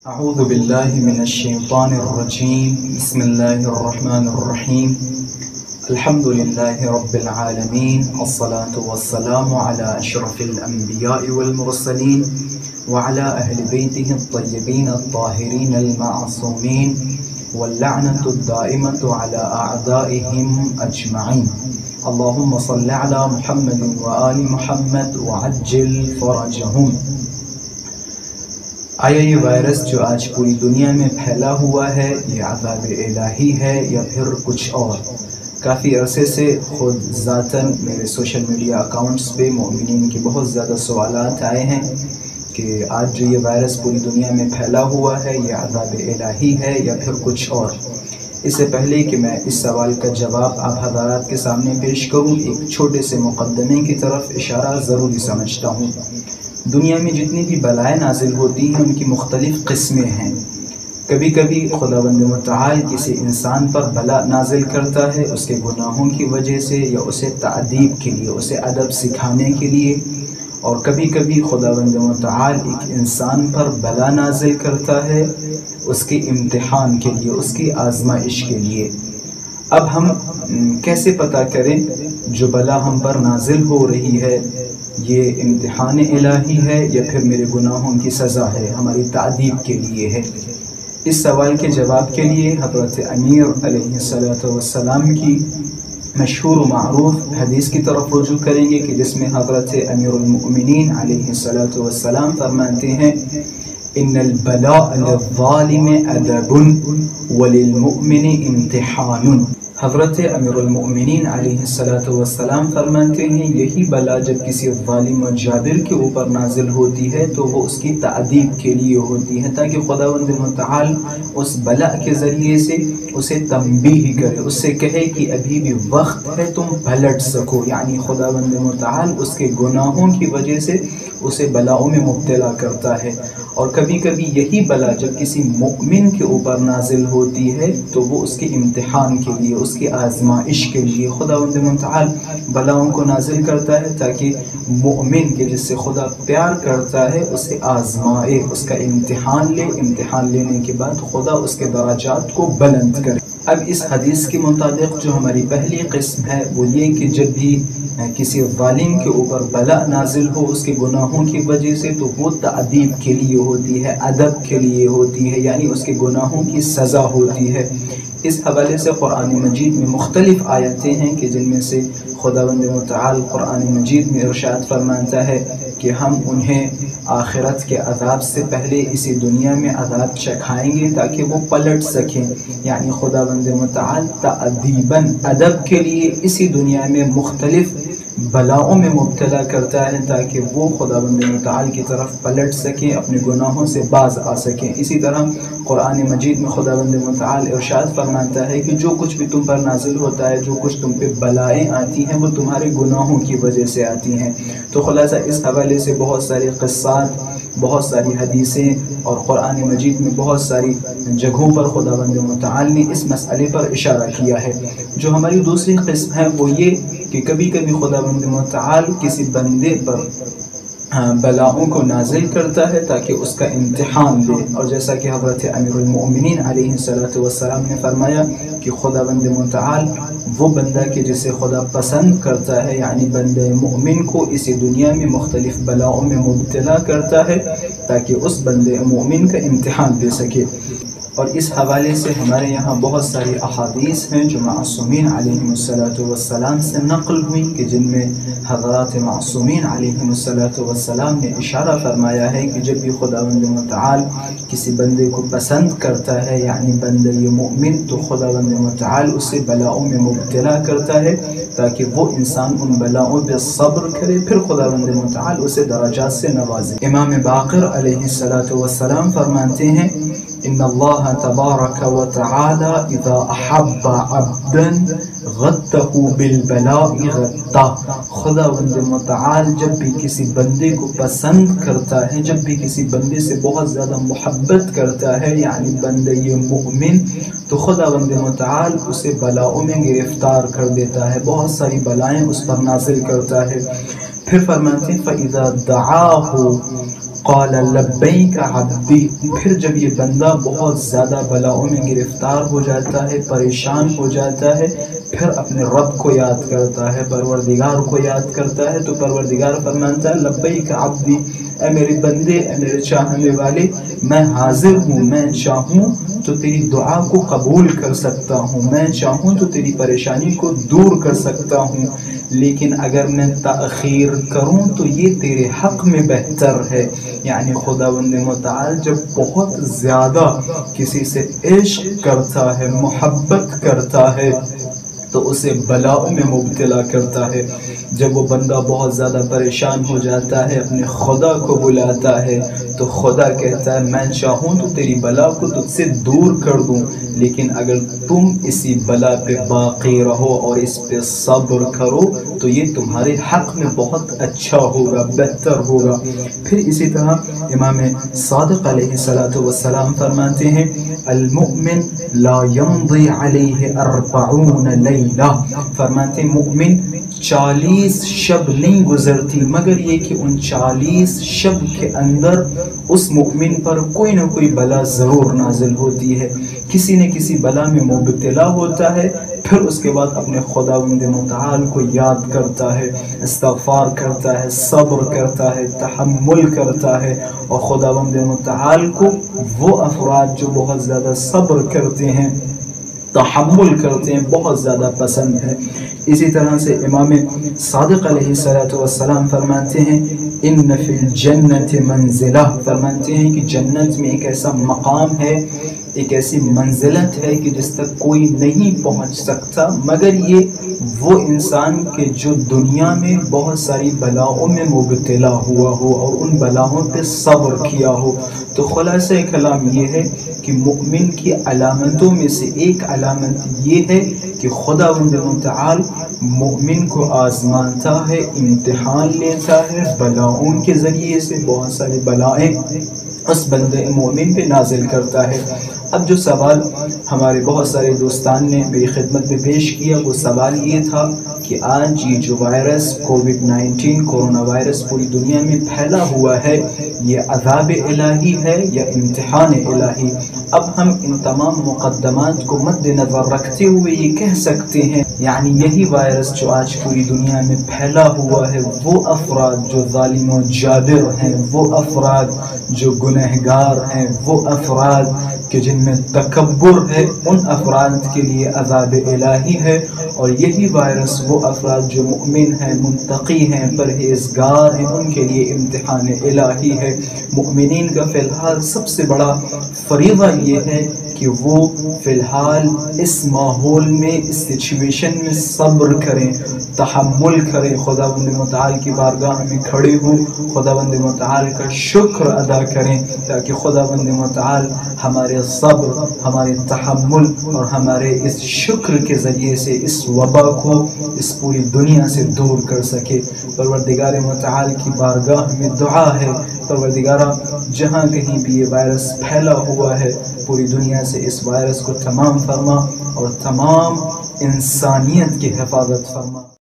أعوذ بالله من الشيطان الرجيم بسم الله الرحمن الرحيم الحمد لله رب العالمين الصلاة والسلام على أشرف الأنبياء والمرسلين وعلى أهل بيته الطيبين الطاهرين المعصومين واللعنة الدائمة على أعدائهم أجمعين اللهم صل على محمد وآل محمد وعجل فرجهم۔ آیا یہ وائرس جو آج پوری دنیا میں پھیلا ہوا ہے یہ عذاب الہی ہے یا پھر کچھ اور؟ کافی عرصے سے خود ذاتاً میرے سوشل میڈیا اکاؤنٹس پہ مومنین کے بہت زیادہ سوالات آئے ہیں کہ آج جو یہ وائرس پوری دنیا میں پھیلا ہوا ہے یہ عذاب الہی ہے یا پھر کچھ اور۔ اس سے پہلے کہ میں اس سوال کا جواب آپ حضرات کے سامنے پیش کروں، ایک چھوٹے سے مقدمے کی طرف اشارہ ضروری سمجھتا ہوں۔ دنیا میں جتنی بھی بلائیں نازل ہوتی ہیں ان کی مختلف قسمیں ہیں۔ کبھی کبھی خداوند متعال کسی انسان پر بلا نازل کرتا ہے اس کے گناہوں کی وجہ سے یا اسے تعدیب کے لیے، اسے ادب سکھانے کے لیے، اور کبھی کبھی خداوند متعال ایک انسان پر بلا نازل کرتا ہے اس کے امتحان کے لیے، اس کی آزمائش کے لیے۔ اب ہم کیسے پتہ کریں جو بلا ہم پر نازل ہو رہی ہے یہ امتحان الہی ہے یا پھر میرے گناہوں کی سزا ہے، ہماری تعدیب کے لیے ہے؟ اس سوال کے جواب کے لیے حضرت امیر علیہ السلام کی مشہور و معروف حدیث کی طرف رجوع کریں گے کہ جس میں حضرت امیر المؤمنین علیہ السلام فرماتے ہیں ان البلاء للظالم ادب وللمؤمن امتحان۔ حضرت امیر المؤمنین علیہ السلام فرماتے ہیں یہی بلا جب کسی ظالم و جابر کے اوپر نازل ہوتی ہے تو وہ اس کی تعدیب کے لیے ہوتی ہے تاکہ خداوند متعال اس بلا کے ذریعے سے اسے تنبیہ کرے، اس سے کہے کہ ابھی بھی وقت ہے تم پلٹ سکو، یعنی خداوند متعال اس کے گناہوں کی وجہ سے اسے بلاؤں میں مبتلا کرتا ہے۔ اور کبھی کبھی یہی بلا جب کسی مؤمن کے اوپر نازل ہوتی ہے تو وہ اس کے امتحان کے لیے، اس کی آزمائش کے لیے خداوند متعال بلاؤں کو نازل کرتا ہے تاکہ مؤمن کے جس سے خدا پیار کرتا ہے اسے آزمائے، اس کا امتحان لے، امتحان لینے کے بعد خدا اس کے درجات کو بلند کرے۔ اب اس حدیث کے مطابق جو ہماری پہلی قسم ہے وہ یہ کہ جب بھی کسی ظالم کے اوپر بلا نازل ہو اس کے گناہوں کی وجہ سے تو وہ تعدیب کے لیے ہوتی ہے، ادب کے لیے ہوتی ہے، یعنی اس کے گناہوں کی سزا ہوتی ہے۔ اس حوالے سے قرآن مجید میں مختلف آیتیں ہیں کہ جن میں سے خداوند متعال قرآن مجید میں ارشاد فرماتا ہے کہ ہم انہیں آخرت کے عذاب سے پہلے اسی دنیا میں عذاب چکھائیں گے تاکہ وہ پلٹ سکیں، یعنی خداوند متعال تعدیباً ادب کے لیے اسی دنیا میں مختلف بلاؤں میں مبتلا کرتا ہے تاکہ وہ خداوند متعال کی طرف پلٹ سکیں، اپنے گناہوں سے باز آ سکیں۔ اسی طرح قرآن مجید میں خداوند متعال ارشاد فرماتا ہے کہ جو کچھ بھی تم پر نازل ہوتا ہے، جو کچھ تم پہ بلائیں آتی ہیں وہ تمہارے گناہوں کی وجہ سے آتی ہیں۔ تو خلاصہ اس حوالے سے بہت ساری قصات، بہت ساری حدیثیں اور قرآن مجید میں بہت ساری جگہوں پر خداوند متعال نے اس مسئلے پر اشارہ کیا ہے۔ جو ہماری دوسری قسم ہے وہ یہ کہ کبھی کبھی خداوند متعال کسی بندے پر بلاؤں کو نازل کرتا ہے تاکہ اس کا امتحان لے، اور جیسا کہ حضرت امیر المؤمنین علیہ السلام نے فرمایا کہ خداوند متعال وہ بندہ کہ جسے خدا پسند کرتا ہے، یعنی بندہ مومن کو اسی دنیا میں مختلف بلاؤں میں مبتلا کرتا ہے تاکہ اس بندے مومن کا امتحان لے سکے۔ اور اس حوالے سے ہمارے یہاں بہت ساری احادیث ہیں جو معصومین علیہم السلام سے نقل ہوئی کہ جن میں حضرات معصومین علیہم السلام نے اشارہ فرمایا ہے کہ جب بھی خداوند متعال کسی بندے کو پسند کرتا ہے، یعنی بندہ یہ مؤمن، تو خداوند متعال اسے بلاؤں میں مبتلا کرتا ہے تاکہ وہ انسان ان بلاؤں پہ صبر کرے، پھر خداوند متعال اسے درجات سے نوازے۔ امام باقر علیہ السلام فرماتے ہیں ان اللہ تبارک و تعالی اذا احب عبدا غطہ بالبلاء غطہ۔ خداوند متعال جب بھی کسی بندے کو پسند کرتا ہے، جب بھی کسی بندے سے بہت زیادہ محبت کرتا ہے، یعنی بندہ یہ مؤمن، تو خداوند متعال اسے بلاؤں میں گرفتار کر دیتا ہے، بہت ساری بلائیں اس پر نازل کرتا ہے۔ پھر فرماتے ہیں فَإِذَا دَعَاهُ قال لبیک عبدی، پھر جب یہ بندہ بہت زیادہ بلاؤں میں گرفتار ہو جاتا ہے، پریشان ہو جاتا ہے، پھر اپنے رب کو یاد کرتا ہے، پروردگار کو یاد کرتا ہے، تو پروردگار فرماتا ہے لبیک عبدی، اے میرے بندے، اے میرے چاہنے والے، میں حاضر ہوں، میں چاہوں تو تیری دعا کو قبول کر سکتا ہوں، میں چاہوں تو تیری پریشانی کو دور کر سکتا ہوں، لیکن اگر میں تاخیر کروں تو یہ تیرے حق میں بہتر ہے۔ یعنی خداوند متعال جب بہت زیادہ کسی سے عشق کرتا ہے، محبت کرتا ہے، تو اسے بلاؤں میں مبتلا کرتا ہے۔ جب وہ بندہ بہت زیادہ پریشان ہو جاتا ہے، اپنے خدا کو بلاتا ہے، تو خدا کہتا ہے میں چاہوں تو تیری بلا کو تجھ سے دور کر دوں، لیکن اگر تم اسی بلا پہ باقی رہو اور اس پہ صبر کرو تو یہ تمہارے حق میں بہت اچھا ہوگا، بہتر ہوگا۔ پھر اسی طرح امام صادق علیہ السلام فرماتے ہیں المؤمن لا يمضي عليه 40 لیلہ، فرماتے ہیں مومن 40 شب نہیں گزرتی مگر یہ کہ ان 40 شب کے اندر اس مومن پر کوئی نہ کوئی بلا ضرور نازل ہوتی ہے، کسی نہ کسی بلا میں مبتلا ہوتا ہے، پھر اس کے بعد اپنے خداوند متعال کو یاد کرتا ہے، استغفار کرتا ہے، صبر کرتا ہے، تحمل کرتا ہے، اور خداوند متعال کو وہ افراد جو بہت زیادہ صبر کرتے ہیں، تحمل کرتے ہیں، بہت زیادہ پسند ہے۔ اسی طرح سے امام صادق علیہ السلام فرماتے ہیں ان فی الجنت منزلہ، فرماتے ہیں کہ جنت میں ایک ایسا مقام ہے، ایک ایسی منزلت ہے کہ جس تک کوئی نہیں پہنچ سکتا مگر یہ وہ انسان کہ جو دنیا میں بہت ساری بلاؤں میں مبتلا ہوا ہو اور ان بلاؤں پہ صبر کیا ہو۔ تو خلاصہ کلام یہ ہے کہ مؤمن کی علامتوں میں سے ایک علامت یہ ہے کہ خداوند متعال مؤمن کو آزماتا ہے، امتحان لیتا ہے، بلاؤں کے ذریعے سے بہت ساری بلائیں اس بندے مومن پہ نازل کرتا ہے۔ اب جو سوال ہمارے بہت سارے دوستان نے میری خدمت میں پیش کیا وہ سوال یہ تھا کہ آج یہ جو وائرس کووڈ-19 کورونا وائرس پوری دنیا میں پھیلا ہوا ہے یہ عذاب الہی ہے یا امتحان الہی؟ اب ہم ان تمام مقدمات کو مد نظر رکھتے ہوئے یہ کہہ سکتے ہیں یعنی یہی وائرس جو آج پوری دنیا میں پھیلا ہوا ہے وہ افراد جو ظالم و جابر ہیں، وہ افراد جو گنہگار ہیں، وہ افراد کہ جن میں تکبر ہے، ان افراد کے لیے عذاب الہی ہے، اور یہی وائرس وہ افراد جو مؤمن ہیں، منتقی ہیں، پرہیزگار ہیں، ان کے لیے امتحان الہی ہے۔ مؤمنین کا فی الحال سب سے بڑا فریضہ یہ ہے کہ وہ فی الحال اس ماحول میں، اس سچویشن میں صبر کریں، تحمل کریں، خداوند متعال کی بارگاہ میں کھڑے ہوں، خداوند متعال کا شکر ادا کریں تاکہ خداوند متعال ہمارے صبر، ہمارے تحمل اور ہمارے اس شکر کے ذریعے سے اس وبا کو اس پوری دنیا سے دور کر سکے۔ پروردگار متعال کی بارگاہ میں دعا ہے پروردگارہ جہاں کہیں بھی یہ وائرس پھیلا ہوا ہے پوری دنیا سے اس وائرس کو تمام فرما اور تمام انسانیت کی حفاظت فرما۔